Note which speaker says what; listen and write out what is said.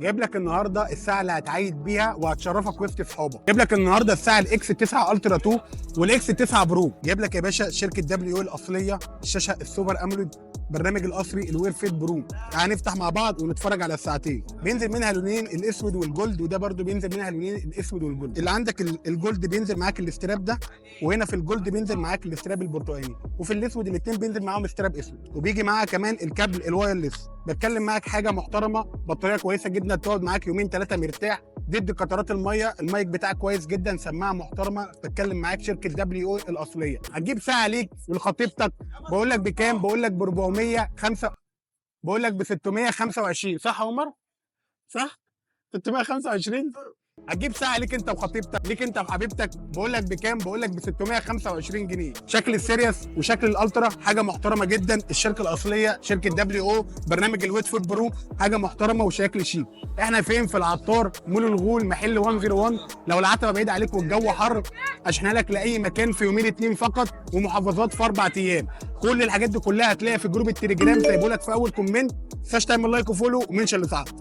Speaker 1: جايب لك النهارده الساعه اللي هتعيد بيها وهتشرفك وسط اصحابك. جايب لك النهارده الساعه الاكس 9 الترا 2 والاكس 9 برو. جايب لك يا باشا شركه دبليو الاصليه، الشاشه السوبر اموليد، برنامج القصري الوير فيت برو. هنفتح مع بعض ونتفرج على الساعتين. بينزل منها لونين، الاسود والجولد، وده برده بينزل منها لونين، الاسود والجولد. اللي عندك الجولد بينزل معاك الاستراب ده، وهنا في الجولد بينزل معاك الاستراب البرتقاني، وفي الاسود الاثنين بينزل معاهم استراب اسود، وبيجي معاها كمان الكابل الوايرلس. بتكلم معاك حاجه محترمه، بطاريه كويسه جدا تقعد معاك يومين ثلاثه مرتاح، ضد قطرات الميه، المايك بتاعك كويس جدا، سماعه محترمه. بتكلم معاك شركه دبليو الاصليه. هتجيب ساعه ليك ولخطيبتك، بقول لك بكام؟ بقول لك ب 405، بقول لك ب 625. صح يا عمر؟ صح؟ 625. هتجيب ساعه ليك انت وخطيبتك، ليك انت وحبيبتك، بقول لك بكام؟ بقول لك ب 625 جنيه. شكل السيريس وشكل الالترا حاجه محترمه جدا. الشركه الاصليه شركه دبليو، برنامج الويت فوت برو حاجه محترمه وشكل شيك. احنا فين؟ في العطار، مول الغول، محل 101. لو العتبه بعيد عليك والجو حر، اشحنها لك لاي مكان في يومين اتنين فقط، ومحافظات في 4 ايام. كل الحاجات دي كلها هتلاقيها في جروب التليجرام، سايبه لك في اول كومنت. ما تنساش تعمل لايك وفولو ومنشن لصاحبك.